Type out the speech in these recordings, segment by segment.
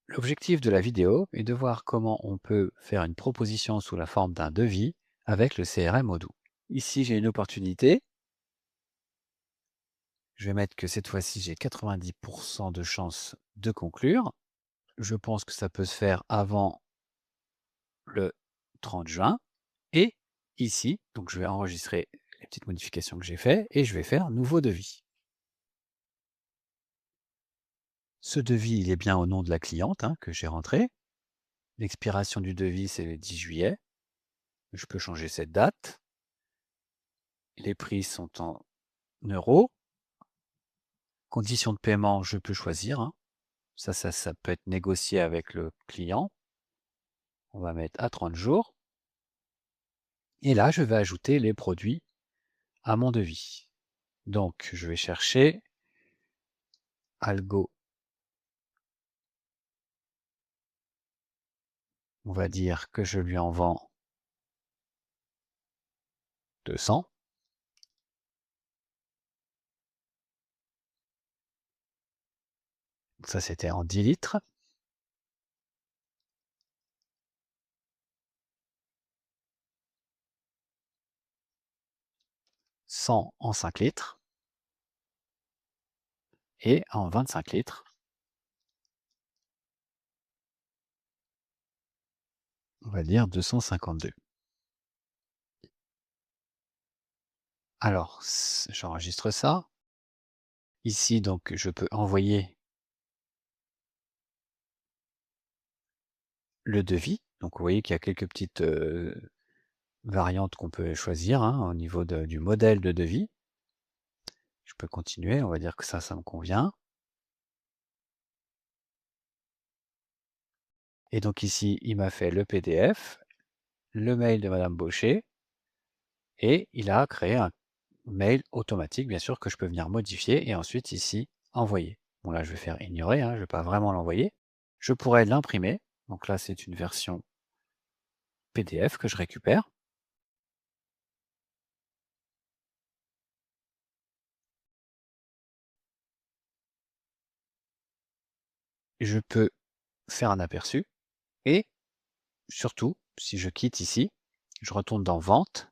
L'objectif de la vidéo est de voir comment on peut faire une proposition sous la forme d'un devis avec le CRM Odoo. Ici, j'ai une opportunité. Je vais mettre que cette fois-ci, j'ai 90% de chances de conclure. Je pense que ça peut se faire avant le 30 juin. Et ici, donc je vais enregistrer les petites modifications que j'ai faites et je vais faire nouveau devis. Ce devis, il est bien au nom de la cliente que j'ai rentré. L'expiration du devis, c'est le 10 juillet. Je peux changer cette date. Les prix sont en euros. Conditions de paiement, je peux choisir. Ça peut être négocié avec le client. On va mettre à 30 jours. Et là, je vais ajouter les produits à mon devis. Donc, je vais chercher Algo. On va dire que je lui en vends 200. Ça, c'était en 10 litres. 100 en 5 litres. Et en 25 litres, on va dire 252. Alors, j'enregistre ça. Ici, donc, je peux envoyer le devis. Donc, vous voyez qu'il y a quelques petites variantes qu'on peut choisir au niveau du modèle de devis. Je peux continuer, on va dire que ça me convient. Et donc ici, il m'a fait le PDF, le mail de Madame Baucher, et il a créé un mail automatique, bien sûr, que je peux venir modifier, et ensuite ici, envoyer. Bon là, je vais faire ignorer, je ne vais pas vraiment l'envoyer. Je pourrais l'imprimer, donc là, c'est une version PDF que je récupère. Je peux faire un aperçu, et surtout, si je quitte ici, je retourne dans Vente,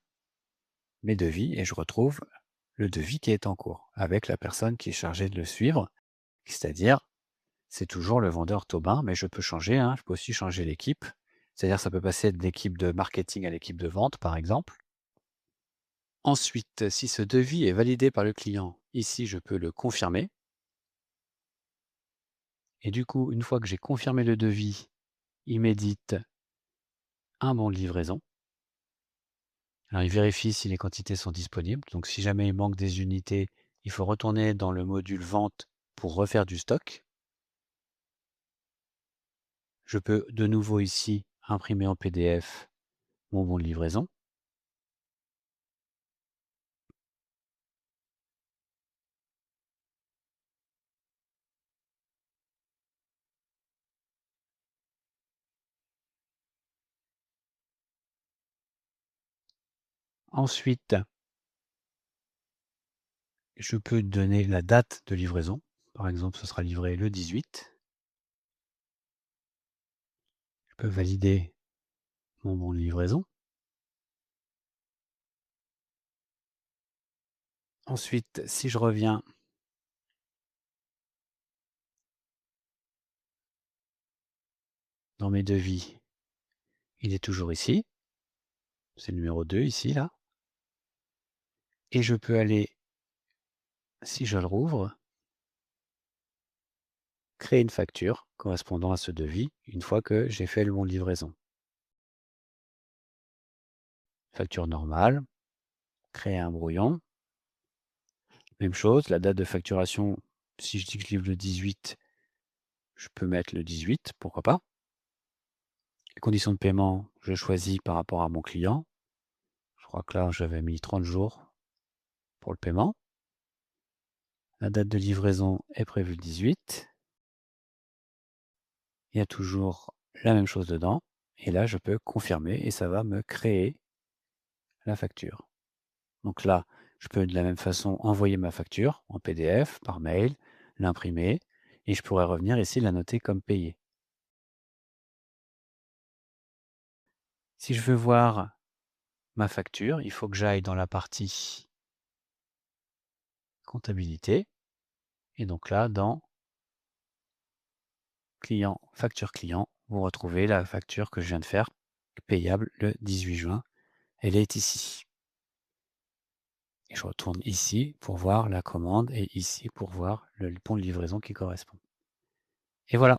mes devis, et je retrouve le devis qui est en cours, avec la personne qui est chargée de le suivre, c'est-à-dire, c'est toujours le vendeur Tobin, mais je peux changer, je peux aussi changer l'équipe, c'est-à-dire ça peut passer de l'équipe de marketing à l'équipe de vente, par exemple. Ensuite, si ce devis est validé par le client, ici je peux le confirmer. Et du coup, une fois que j'ai confirmé le devis, il m'édite un bon de livraison. Alors il vérifie si les quantités sont disponibles. Donc si jamais il manque des unités, il faut retourner dans le module vente pour refaire du stock. Je peux de nouveau ici imprimer en PDF mon bon de livraison. Ensuite, je peux donner la date de livraison. Par exemple, ce sera livré le 18. Je peux valider mon bon de livraison. Ensuite, si je reviens dans mes devis, il est toujours ici. C'est le numéro 2 ici, là. Et je peux aller, si je le rouvre, créer une facture correspondant à ce devis une fois que j'ai fait le bon de livraison. Facture normale, créer un brouillon. Même chose, la date de facturation, si je dis que je livre le 18, je peux mettre le 18, pourquoi pas. Les conditions de paiement, je choisis par rapport à mon client. Je crois que là, j'avais mis 30 jours pour le paiement. La date de livraison est prévue le 18. Il y a toujours la même chose dedans. Et là, je peux confirmer et ça va me créer la facture. Donc là, je peux de la même façon envoyer ma facture en PDF, par mail, l'imprimer, et je pourrais revenir ici la noter comme payée. Si je veux voir ma facture, il faut que j'aille dans la partie comptabilité et donc là, dans client, facture client, vous retrouvez la facture que je viens de faire, payable le 18 juin. Elle est ici. Et je retourne ici pour voir la commande et ici pour voir le bon de livraison qui correspond. Et voilà.